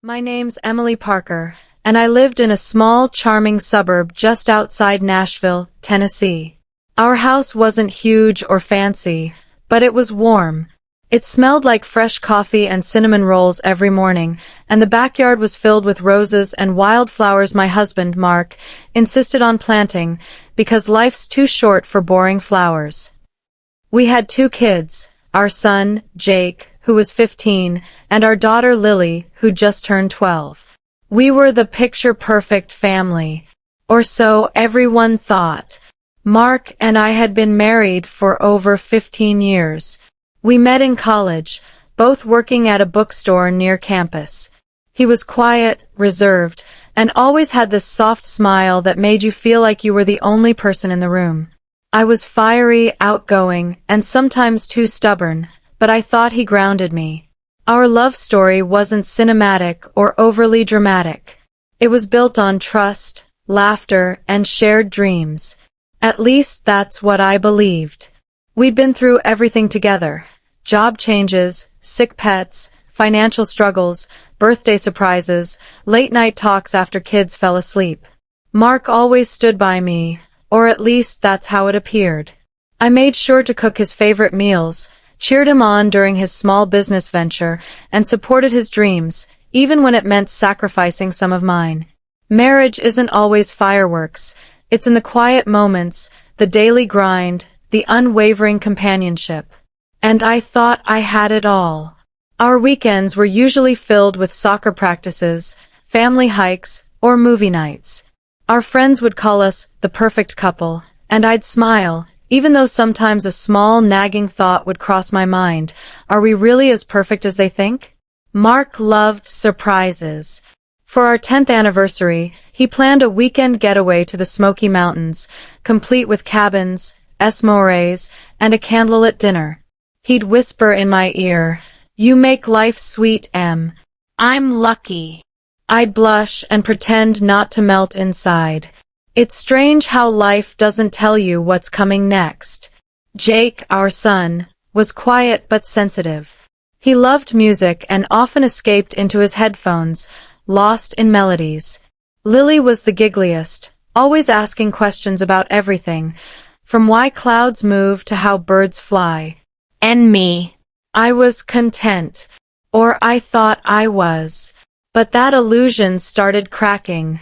My name's Emily Parker, and I lived in a small, charming suburb just outside Nashville, Tennessee. Our house wasn't huge or fancy, but it was warm. It smelled like fresh coffee and cinnamon rolls every morning, and the backyard was filled with roses and wildflowers my husband, Mark, insisted on planting, because life's too short for boring flowers. We had 2 kids, our son, Jake, who was 15, and our daughter Lily, who just turned 12. We were the picture-perfect family, or so everyone thought. Mark and I had been married for over 15 years. We met in college, both working at a bookstore near campus. He was quiet, reserved, and always had this soft smile that made you feel like you were the only person in the room. I was fiery, outgoing, and sometimes too stubborn, but I thought he grounded me. Our love story wasn't cinematic or overly dramatic. It was built on trust, laughter, and shared dreams. At least that's what I believed. We'd been through everything together. Job changes, sick pets, financial struggles, birthday surprises, late-night talks after kids fell asleep. Mark always stood by me, or at least that's how it appeared. I made sure to cook his favorite meals, cheered him on during his small business venture, and supported his dreams, even when it meant sacrificing some of mine. Marriage isn't always fireworks. It's in the quiet moments, the daily grind, the unwavering companionship. And I thought I had it all. Our weekends were usually filled with soccer practices, family hikes, or movie nights. Our friends would call us the perfect couple, and I'd smile, even though sometimes a small, nagging thought would cross my mind. Are we really as perfect as they think? Mark loved surprises. For our 10th anniversary, he planned a weekend getaway to the Smoky Mountains, complete with cabins, esmores, and a candlelit dinner. He'd whisper in my ear, "You make life sweet, Em. I'm lucky." I'd blush and pretend not to melt inside. It's strange how life doesn't tell you what's coming next. Jake, our son, was quiet but sensitive. He loved music and often escaped into his headphones, lost in melodies. Lily was the giggliest, always asking questions about everything, from why clouds move to how birds fly. And me. I was content. Or I thought I was. But that illusion started cracking.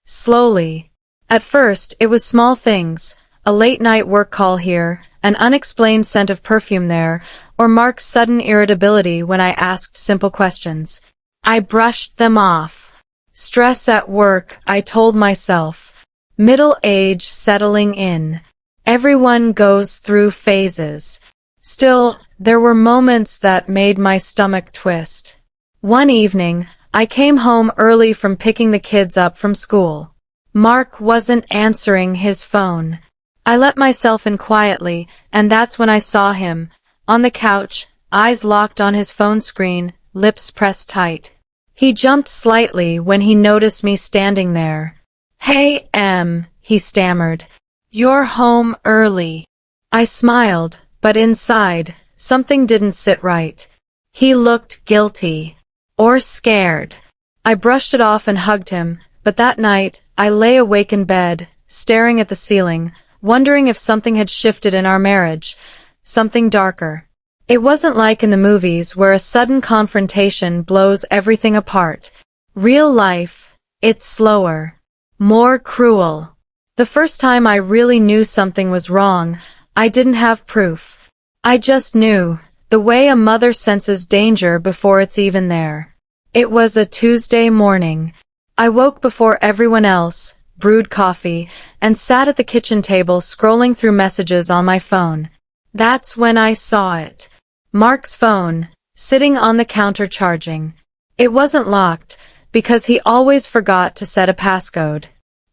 Slowly. At first, it was small things, a late-night work call here, an unexplained scent of perfume there, or Mark's sudden irritability when I asked simple questions. I brushed them off. Stress at work, I told myself. Middle age settling in. Everyone goes through phases. Still, there were moments that made my stomach twist. One evening, I came home early from picking the kids up from school. Mark wasn't answering his phone. I let myself in quietly, and that's when I saw him, on the couch, eyes locked on his phone screen, lips pressed tight. He jumped slightly when he noticed me standing there. "Hey, Em," he stammered. "You're home early." I smiled, but inside, something didn't sit right. He looked guilty. Or scared. I brushed it off and hugged him, but that night, I lay awake in bed, staring at the ceiling, wondering if something had shifted in our marriage, something darker. It wasn't like in the movies where a sudden confrontation blows everything apart. Real life, it's slower, more cruel. The first time I really knew something was wrong, I didn't have proof. I just knew, the way a mother senses danger before it's even there. It was a Tuesday morning. I woke before everyone else, brewed coffee, and sat at the kitchen table scrolling through messages on my phone. That's when I saw it. Mark's phone, sitting on the counter charging. It wasn't locked, because he always forgot to set a passcode.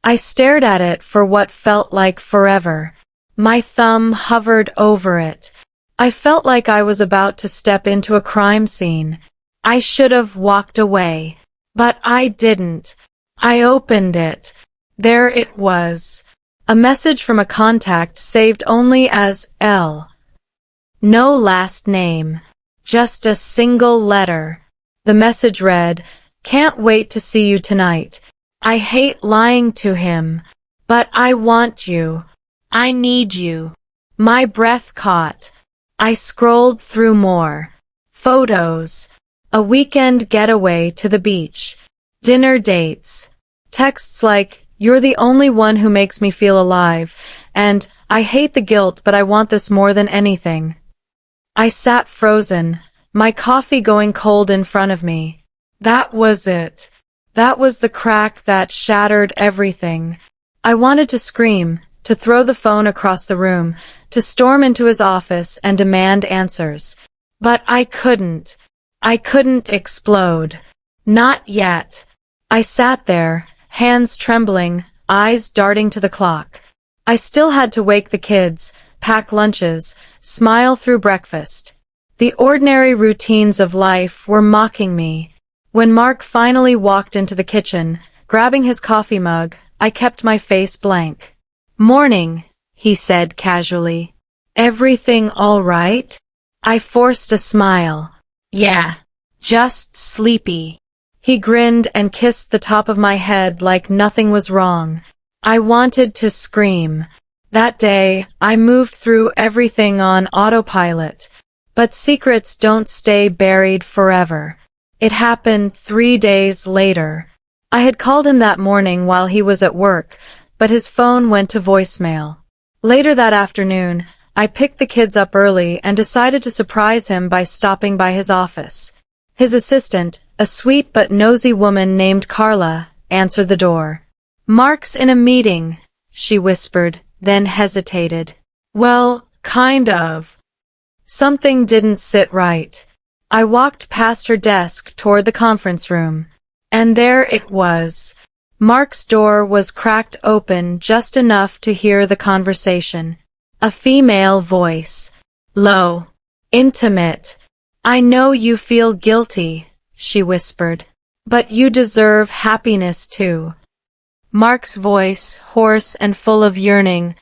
I stared at it for what felt like forever. My thumb hovered over it. I felt like I was about to step into a crime scene. I should have walked away. But I didn't. I opened it. There it was. A message from a contact saved only as L. No last name. Just a single letter. The message read, Can't wait to see you tonight. I hate lying to him. But I want you. I need you. My breath caught. I scrolled through more. Photos. A weekend getaway to the beach. Dinner dates. Texts like, "You're the only one who makes me feel alive," and "I hate the guilt, but I want this more than anything." I sat frozen, my coffee going cold in front of me. That was it. That was the crack that shattered everything. I wanted to scream, to throw the phone across the room, to storm into his office and demand answers. But I couldn't. I couldn't explode. Not yet. I sat there, hands trembling, eyes darting to the clock. I still had to wake the kids, pack lunches, smile through breakfast. The ordinary routines of life were mocking me. When Mark finally walked into the kitchen, grabbing his coffee mug, I kept my face blank. "Morning," he said casually. "Everything all right?" I forced a smile. "Yeah, just sleepy." He grinned and kissed the top of my head like nothing was wrong. I wanted to scream. That day, I moved through everything on autopilot. But secrets don't stay buried forever. It happened 3 days later. I had called him that morning while he was at work, but his phone went to voicemail. Later that afternoon, I picked the kids up early and decided to surprise him by stopping by his office. His assistant, a sweet but nosy woman named Carla, answered the door. "Mark's in a meeting," she whispered, then hesitated. "Well, kind of." Something didn't sit right. I walked past her desk toward the conference room. And there it was. Mark's door was cracked open just enough to hear the conversation. A female voice. Low. Intimate. "I know you feel guilty," she whispered. "But you deserve happiness too." Mark's voice, hoarse and full of yearning.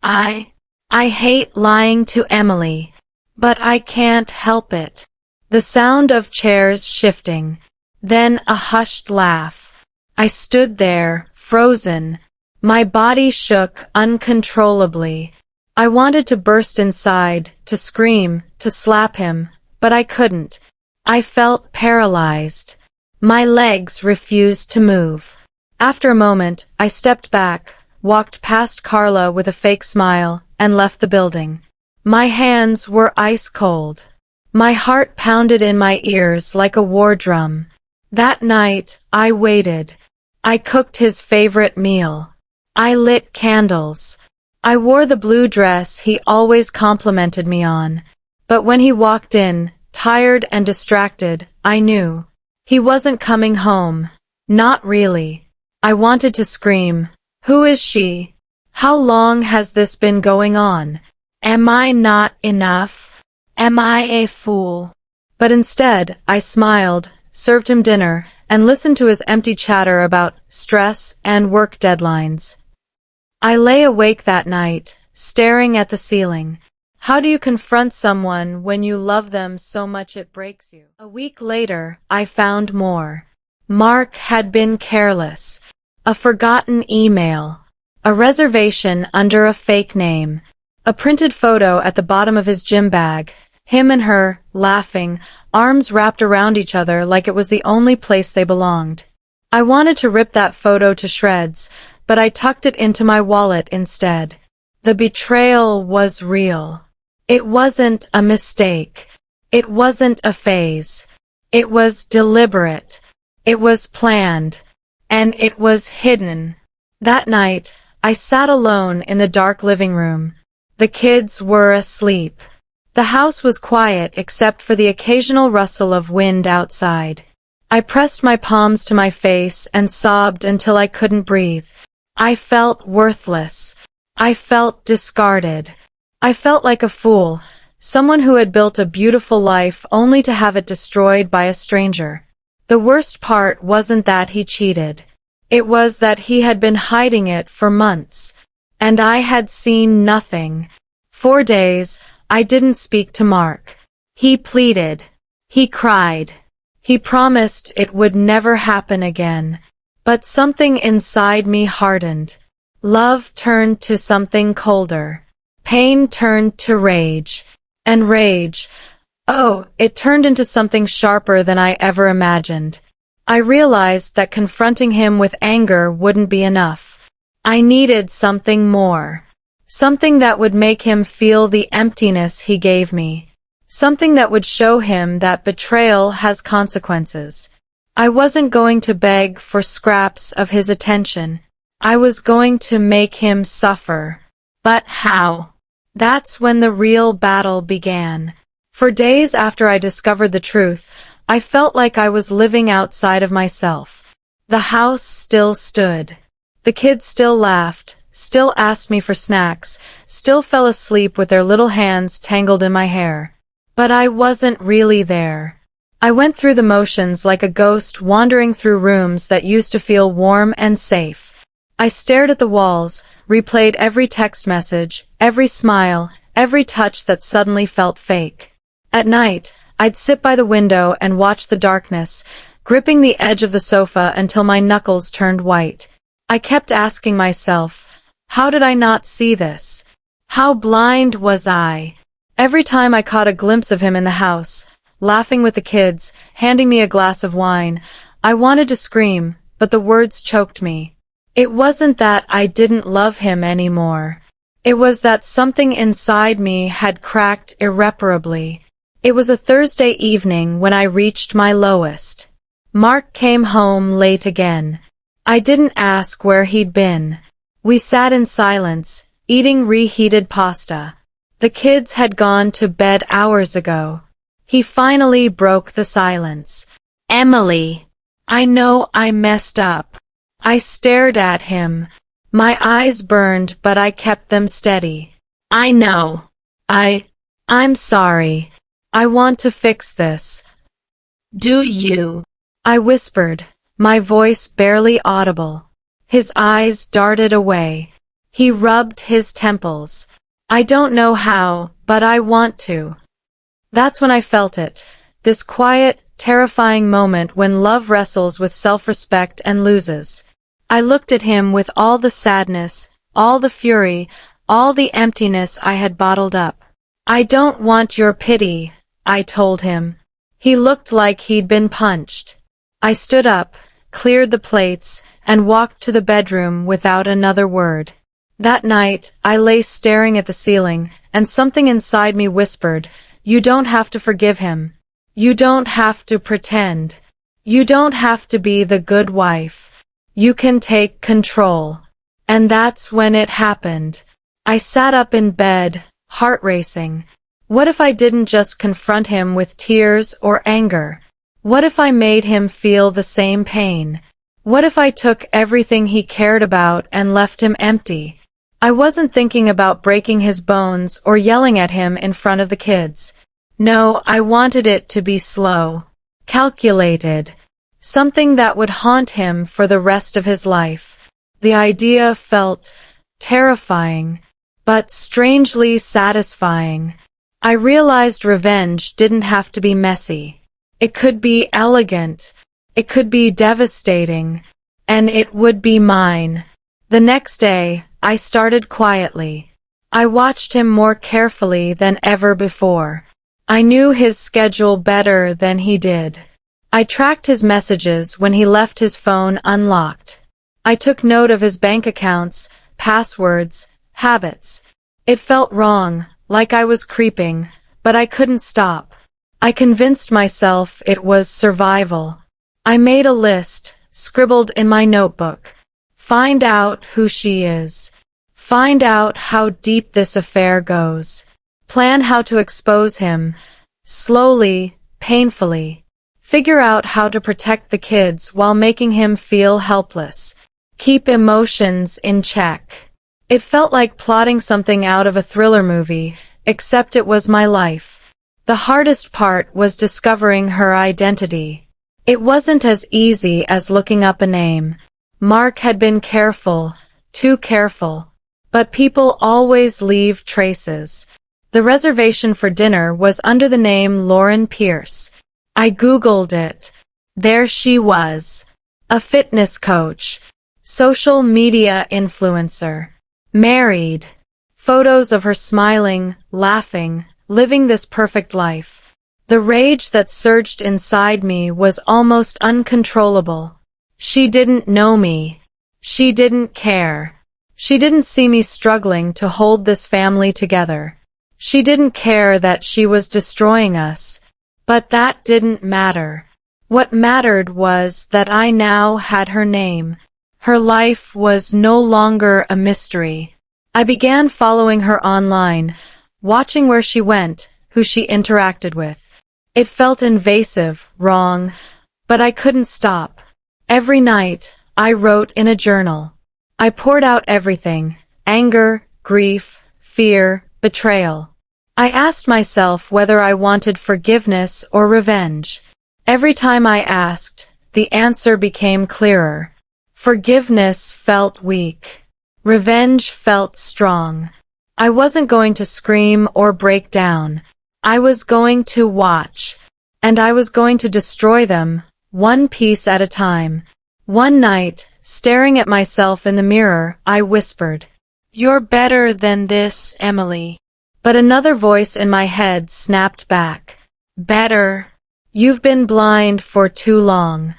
I hate lying to Emily. But I can't help it." The sound of chairs shifting. Then a hushed laugh. I stood there, frozen. My body shook uncontrollably. I wanted to burst inside, to scream, to slap him, but I couldn't. I felt paralyzed. My legs refused to move. After a moment, I stepped back, walked past Carla with a fake smile, and left the building. My hands were ice cold. My heart pounded in my ears like a war drum. That night, I waited. I cooked his favorite meal. I lit candles. I wore the blue dress he always complimented me on. But when he walked in, tired and distracted, I knew. He wasn't coming home. Not really. I wanted to scream. Who is she? How long has this been going on? Am I not enough? Am I a fool? But instead, I smiled, served him dinner, and listened to his empty chatter about stress and work deadlines. I lay awake that night, staring at the ceiling. How do you confront someone when you love them so much it breaks you? A week later, I found more. Mark had been careless. A forgotten email. A reservation under a fake name. A printed photo at the bottom of his gym bag. Him and her, laughing, arms wrapped around each other like it was the only place they belonged. I wanted to rip that photo to shreds, but I tucked it into my wallet instead. The betrayal was real. It wasn't a mistake. It wasn't a phase. It was deliberate. It was planned. And it was hidden. That night, I sat alone in the dark living room. The kids were asleep. The house was quiet except for the occasional rustle of wind outside. I pressed my palms to my face and sobbed until I couldn't breathe. I felt worthless. I felt discarded. I felt like a fool, someone who had built a beautiful life only to have it destroyed by a stranger. The worst part wasn't that he cheated. It was that he had been hiding it for months. And I had seen nothing. 4 days, I didn't speak to Mark. He pleaded. He cried. He promised it would never happen again. But something inside me hardened. Love turned to something colder. Pain turned to rage. And rage, oh, it turned into something sharper than I ever imagined. I realized that confronting him with anger wouldn't be enough. I needed something more. Something that would make him feel the emptiness he gave me. Something that would show him that betrayal has consequences. I wasn't going to beg for scraps of his attention. I was going to make him suffer. But how? That's when the real battle began. For days after I discovered the truth, I felt like I was living outside of myself. The house still stood. The kids still laughed, still asked me for snacks, still fell asleep with their little hands tangled in my hair. But I wasn't really there. I went through the motions like a ghost wandering through rooms that used to feel warm and safe. I stared at the walls, replayed every text message, every smile, every touch that suddenly felt fake. At night, I'd sit by the window and watch the darkness, gripping the edge of the sofa until my knuckles turned white. I kept asking myself, how did I not see this? How blind was I? Every time I caught a glimpse of him in the house, laughing with the kids, handing me a glass of wine, I wanted to scream, but the words choked me. It wasn't that I didn't love him anymore. It was that something inside me had cracked irreparably. It was a Thursday evening when I reached my lowest. Mark came home late again. I didn't ask where he'd been. We sat in silence, eating reheated pasta. The kids had gone to bed hours ago. He finally broke the silence. Emily, I know I messed up. I stared at him. My eyes burned, but I kept them steady. I know. I'm sorry. I want to fix this. Do you? I whispered, my voice barely audible. His eyes darted away. He rubbed his temples. I don't know how, but I want to. That's when I felt it. This quiet, terrifying moment when love wrestles with self-respect and loses. I looked at him with all the sadness, all the fury, all the emptiness I had bottled up. I don't want your pity, I told him. He looked like he'd been punched. I stood up, cleared the plates, and walked to the bedroom without another word. That night, I lay staring at the ceiling, and something inside me whispered, you don't have to forgive him. You don't have to pretend. You don't have to be the good wife. You can take control. And that's when it happened. I sat up in bed, heart racing. What if I didn't just confront him with tears or anger? What if I made him feel the same pain? What if I took everything he cared about and left him empty? I wasn't thinking about breaking his bones or yelling at him in front of the kids. No, I wanted it to be slow, calculated. Something that would haunt him for the rest of his life. The idea felt terrifying, but strangely satisfying. I realized revenge didn't have to be messy. It could be elegant. It could be devastating. And it would be mine. The next day, I started quietly. I watched him more carefully than ever before. I knew his schedule better than he did. I tracked his messages when he left his phone unlocked. I took note of his bank accounts, passwords, habits. It felt wrong, like I was creeping, but I couldn't stop. I convinced myself it was survival. I made a list, scribbled in my notebook. Find out who she is. Find out how deep this affair goes. Plan how to expose him, slowly, painfully. Figure out how to protect the kids while making him feel helpless. Keep emotions in check. It felt like plotting something out of a thriller movie, except it was my life. The hardest part was discovering her identity. It wasn't as easy as looking up a name. Mark had been careful, too careful. But people always leave traces. The reservation for dinner was under the name Lauren Pierce. I Googled it. There she was. A fitness coach, social media influencer, married. Photos of her smiling, laughing, living this perfect life. The rage that surged inside me was almost uncontrollable. She didn't know me. She didn't care. She didn't see me struggling to hold this family together. She didn't care that she was destroying us. But that didn't matter. What mattered was that I now had her name. Her life was no longer a mystery. I began following her online, watching where she went, who she interacted with. It felt invasive, wrong, but I couldn't stop. Every night, I wrote in a journal. I poured out everything: anger, grief, fear, betrayal. I asked myself whether I wanted forgiveness or revenge. Every time I asked, the answer became clearer. Forgiveness felt weak. Revenge felt strong. I wasn't going to scream or break down. I was going to watch. And I was going to destroy them, one piece at a time. One night, staring at myself in the mirror, I whispered, "You're better than this, Emily." But another voice in my head snapped back. "Better? You've been blind for too long.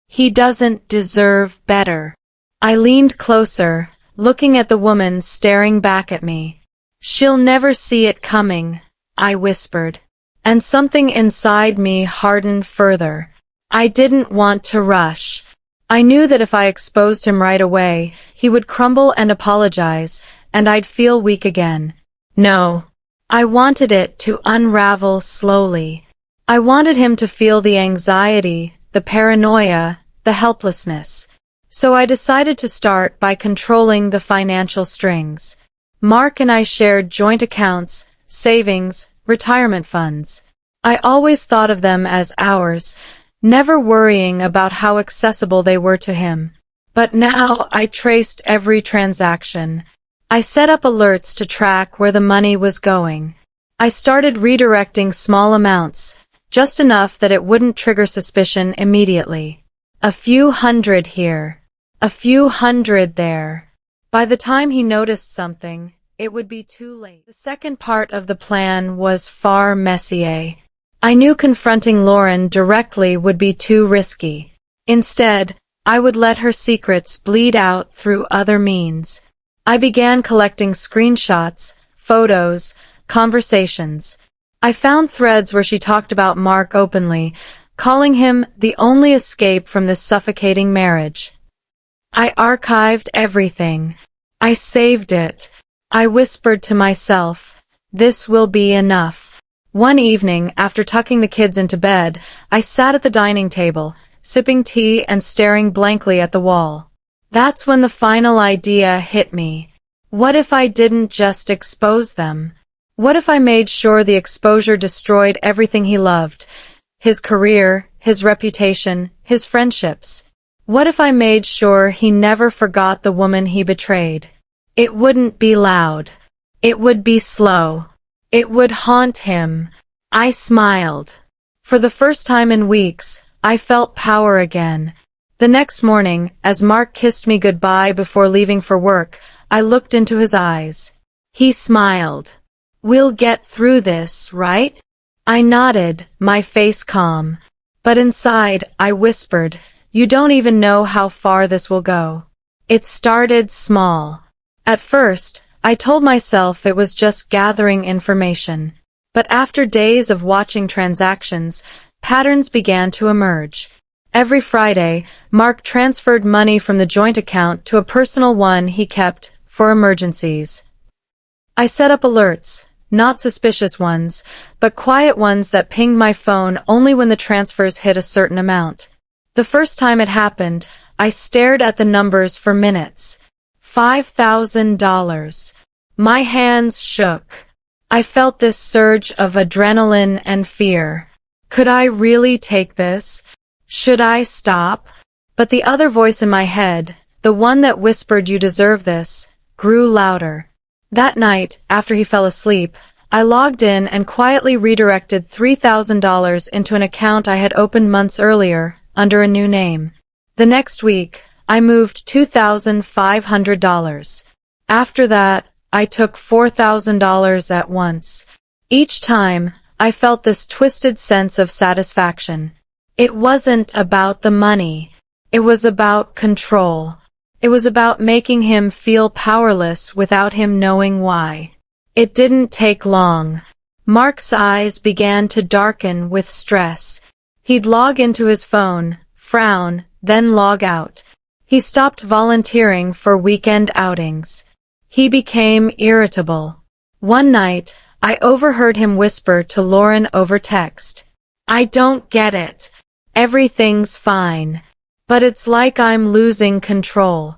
He doesn't deserve better." I leaned closer, looking at the woman staring back at me. "She'll never see it coming," I whispered. And something inside me hardened further. I didn't want to rush. I knew that if I exposed him right away, he would crumble and apologize, and I'd feel weak again. No. I wanted it to unravel slowly. I wanted him to feel the anxiety, the paranoia, the helplessness. So I decided to start by controlling the financial strings. Mark and I shared joint accounts, savings, retirement funds. I always thought of them as ours, never worrying about how accessible they were to him. But now I traced every transaction. I set up alerts to track where the money was going. I started redirecting small amounts, just enough that it wouldn't trigger suspicion immediately. A few hundred here, a few hundred there. By the time he noticed something, it would be too late. The second part of the plan was far messier. I knew confronting Lauren directly would be too risky. Instead, I would let her secrets bleed out through other means. I began collecting screenshots, photos, conversations. I found threads where she talked about Mark openly, calling him the only escape from this suffocating marriage. I archived everything. I saved it. I whispered to myself, "This will be enough." One evening, after tucking the kids into bed, I sat at the dining table, sipping tea and staring blankly at the wall. That's when the final idea hit me. What if I didn't just expose them? What if I made sure the exposure destroyed everything he loved? His career, his reputation, his friendships. What if I made sure he never forgot the woman he betrayed? It wouldn't be loud. It would be slow. It would haunt him. I smiled. For the first time in weeks, I felt power again. The next morning, as Mark kissed me goodbye before leaving for work, I looked into his eyes. He smiled. "We'll get through this, right?" I nodded, my face calm. But inside, I whispered, "You don't even know how far this will go." It started small. At first, I told myself it was just gathering information. But after days of watching transactions, patterns began to emerge. Every Friday, Mark transferred money from the joint account to a personal one he kept for emergencies. I set up alerts, not suspicious ones, but quiet ones that pinged my phone only when the transfers hit a certain amount. The first time it happened, I stared at the numbers for minutes. $5,000. My hands shook. I felt this surge of adrenaline and fear. Could I really take this? Should I stop? But the other voice in my head, the one that whispered "You deserve this," grew louder. That night, after he fell asleep, I logged in and quietly redirected $3,000 into an account I had opened months earlier, under a new name. The next week, I moved $2,500. After that, I took $4,000 at once. Each time, I felt this twisted sense of satisfaction. It wasn't about the money. It was about control. It was about making him feel powerless without him knowing why. It didn't take long. Mark's eyes began to darken with stress. He'd log into his phone, frown, then log out. He stopped volunteering for weekend outings. He became irritable. One night, I overheard him whisper to Lauren over text. "I don't get it. Everything's fine. But it's like I'm losing control."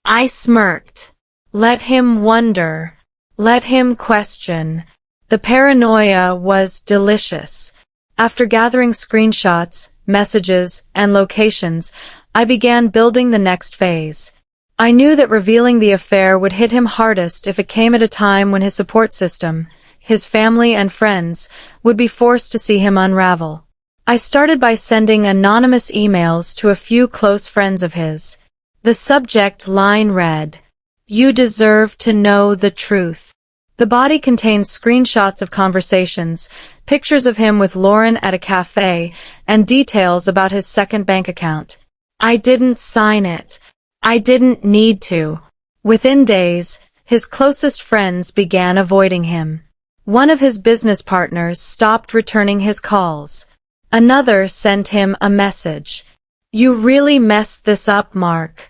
I smirked. Let him wonder. Let him question. The paranoia was delicious. After gathering screenshots, messages, and locations, I began building the next phase. I knew that revealing the affair would hit him hardest if it came at a time when his support system, his family and friends, would be forced to see him unravel. I started by sending anonymous emails to a few close friends of his. The subject line read, "You deserve to know the truth." The body contained screenshots of conversations, pictures of him with Lauren at a cafe, and details about his second bank account. I didn't sign it. I didn't need to. Within days, his closest friends began avoiding him. One of his business partners stopped returning his calls. Another sent him a message. "You really messed this up, Mark."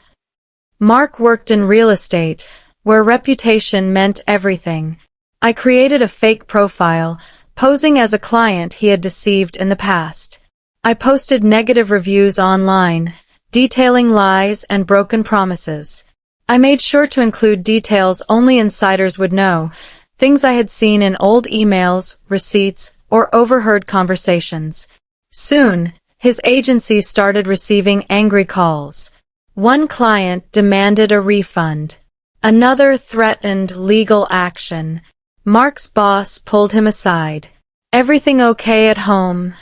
Mark worked in real estate, where reputation meant everything. I created a fake profile, posing as a client he had deceived in the past. I posted negative reviews online, detailing lies and broken promises. I made sure to include details only insiders would know, things I had seen in old emails, receipts, or overheard conversations. Soon, his agency started receiving angry calls. One client demanded a refund. Another threatened legal action. Mark's boss pulled him aside. "Everything okay at home?"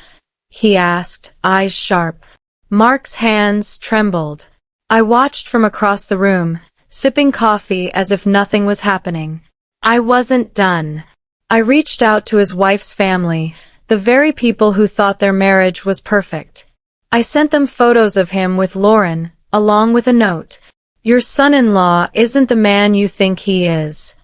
he asked, eyes sharp. Mark's hands trembled. I watched from across the room, sipping coffee as if nothing was happening. I wasn't done. I reached out to his wife's family, the very people who thought their marriage was perfect. I sent them photos of him with Lauren, along with a note. "Your son-in-law isn't the man you think he is."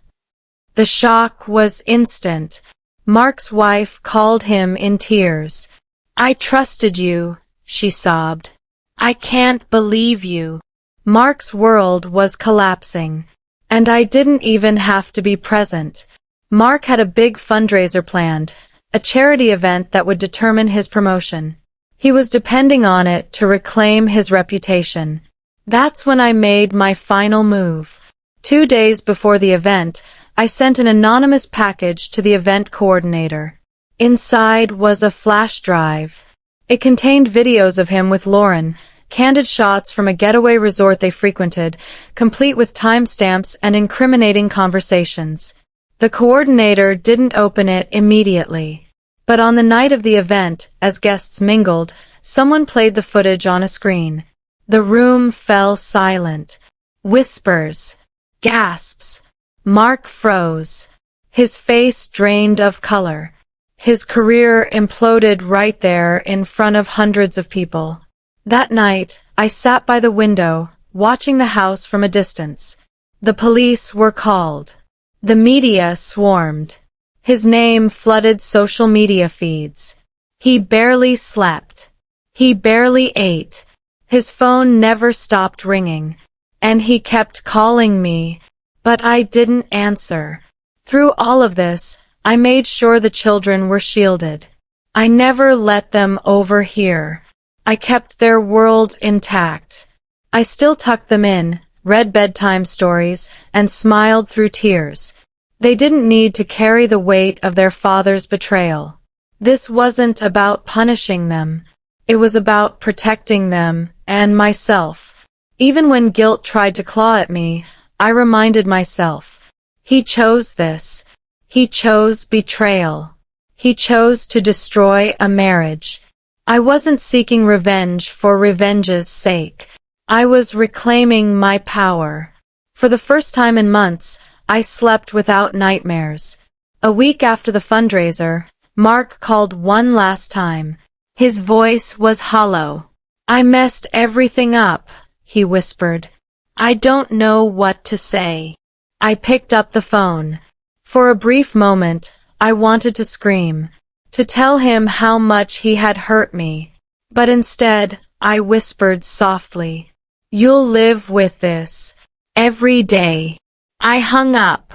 The shock was instant. Mark's wife called him in tears. "I trusted you," she sobbed. "I can't believe you." Mark's world was collapsing. And I didn't even have to be present. Mark had a big fundraiser planned, a charity event that would determine his promotion. He was depending on it to reclaim his reputation. That's when I made my final move. 2 days before the event, I sent an anonymous package to the event coordinator. Inside was a flash drive. It contained videos of him with Lauren, candid shots from a getaway resort they frequented, complete with timestamps and incriminating conversations. The coordinator didn't open it immediately. But on the night of the event, as guests mingled, someone played the footage on a screen. The room fell silent. Whispers. Gasps. Mark froze. His face drained of color. His career imploded right there in front of hundreds of people. That night, I sat by the window, watching the house from a distance. The police were called. The media swarmed. His name flooded social media feeds. He barely slept. He barely ate. His phone never stopped ringing. And he kept calling me, but I didn't answer. Through all of this, I made sure the children were shielded. I never let them overhear. I kept their world intact. I still tucked them in, read bedtime stories, and smiled through tears. They didn't need to carry the weight of their father's betrayal. This wasn't about punishing them. It was about protecting them and myself. Even when guilt tried to claw at me, I reminded myself, he chose this. He chose betrayal. He chose to destroy a marriage. I wasn't seeking revenge for revenge's sake. I was reclaiming my power. For the first time in months, I slept without nightmares. A week after the fundraiser, Mark called one last time. His voice was hollow. "I messed everything up," he whispered. "I don't know what to say." I picked up the phone. For a brief moment, I wanted to scream, to tell him how much he had hurt me. But instead, I whispered softly, "You'll live with this. Every day." I hung up,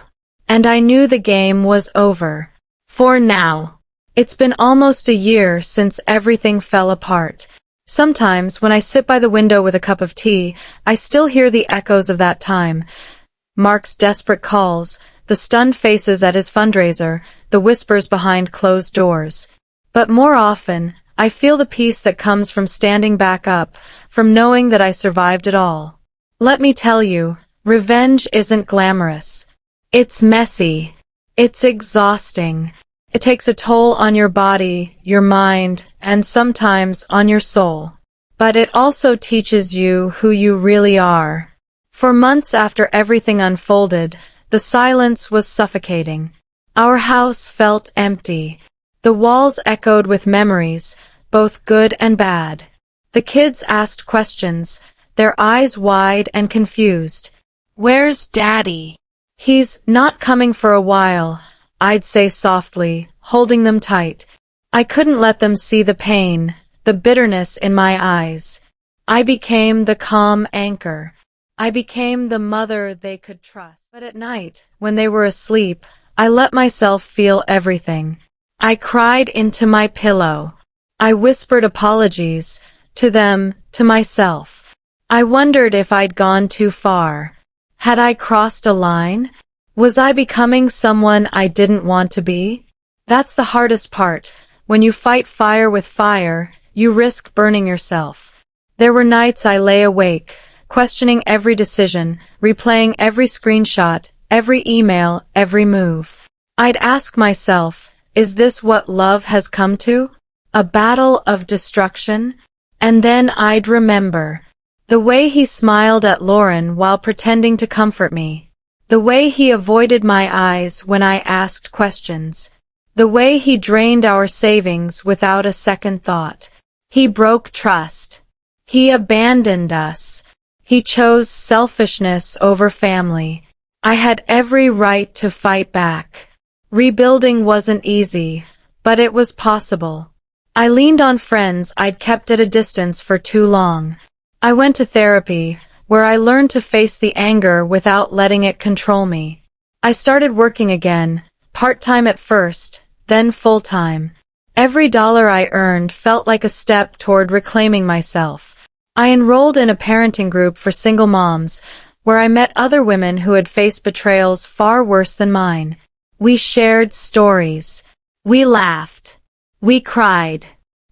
and I knew the game was over. For now. It's been almost a year since everything fell apart. Sometimes, when I sit by the window with a cup of tea, I still hear the echoes of that time. Mark's desperate calls, the stunned faces at his fundraiser, the whispers behind closed doors. But more often, I feel the peace that comes from standing back up, from knowing that I survived it all. Let me tell you, revenge isn't glamorous. It's messy. It's exhausting. It takes a toll on your body, your mind, and sometimes on your soul. But it also teaches you who you really are. For months after everything unfolded, the silence was suffocating. Our house felt empty. The walls echoed with memories, both good and bad. The kids asked questions, their eyes wide and confused. "Where's Daddy?" "He's not coming for a while," I'd say softly, holding them tight. I couldn't let them see the pain, the bitterness in my eyes. I became the calm anchor. I became the mother they could trust. But at night, when they were asleep, I let myself feel everything. I cried into my pillow. I whispered apologies, to them, to myself. I wondered if I'd gone too far. Had I crossed a line? Was I becoming someone I didn't want to be? That's the hardest part. When you fight fire with fire, you risk burning yourself. There were nights I lay awake, questioning every decision, replaying every screenshot, every email, every move. I'd ask myself, is this what love has come to? A battle of destruction? And then I'd remember. The way he smiled at Lauren while pretending to comfort me. The way he avoided my eyes when I asked questions. The way he drained our savings without a second thought. He broke trust. He abandoned us. He chose selfishness over family. I had every right to fight back. Rebuilding wasn't easy, but it was possible. I leaned on friends I'd kept at a distance for too long. I went to therapy, where I learned to face the anger without letting it control me. I started working again, part-time at first, then full-time. Every dollar I earned felt like a step toward reclaiming myself. I enrolled in a parenting group for single moms, where I met other women who had faced betrayals far worse than mine. We shared stories. We laughed. We cried.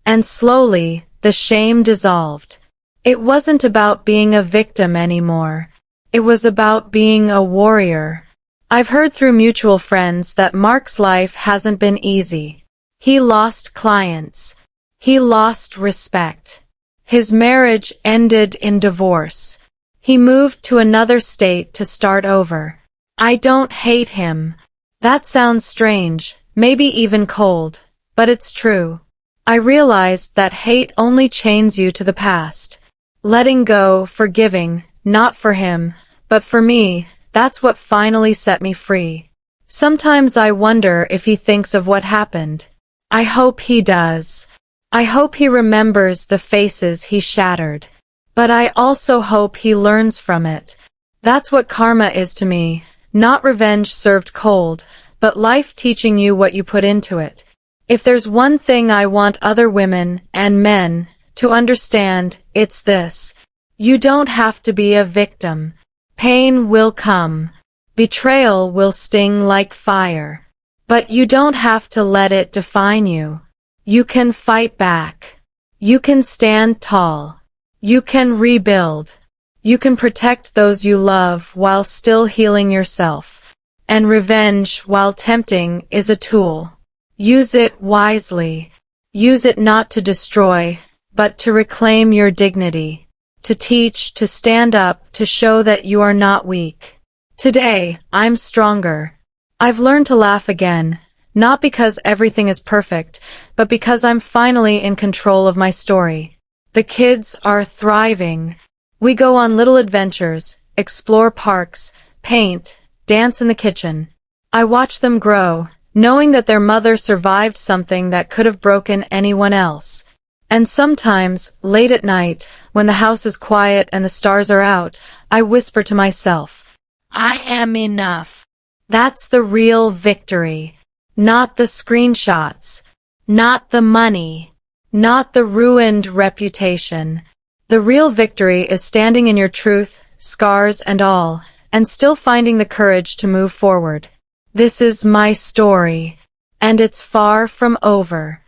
And slowly, the shame dissolved. It wasn't about being a victim anymore. It was about being a warrior. I've heard through mutual friends that Mark's life hasn't been easy. He lost clients. He lost respect. His marriage ended in divorce. He moved to another state to start over. I don't hate him. That sounds strange, maybe even cold, but it's true. I realized that hate only chains you to the past. Letting go, forgiving, not for him, but for me, that's what finally set me free. Sometimes I wonder if he thinks of what happened. I hope he does. I hope he remembers the faces he shattered. But I also hope he learns from it. That's what karma is to me, not revenge served cold, but life teaching you what you put into it. If there's one thing I want other women and men to understand, it's this. You don't have to be a victim. Pain will come. Betrayal will sting like fire. But you don't have to let it define you. You can fight back. You can stand tall. You can rebuild. You can protect those you love while still healing yourself. And revenge, while tempting, is a tool. Use it wisely. Use it not to destroy, but to reclaim your dignity. To teach, to stand up, to show that you are not weak. Today, I'm stronger. I've learned to laugh again, not because everything is perfect, but because I'm finally in control of my story. The kids are thriving. We go on little adventures, explore parks, paint, dance in the kitchen. I watch them grow, knowing that their mother survived something that could have broken anyone else. And sometimes, late at night, when the house is quiet and the stars are out, I whisper to myself, I am enough. That's the real victory. Not the screenshots. Not the money. Not the ruined reputation. The real victory is standing in your truth, scars and all, and still finding the courage to move forward. This is my story, and it's far from over.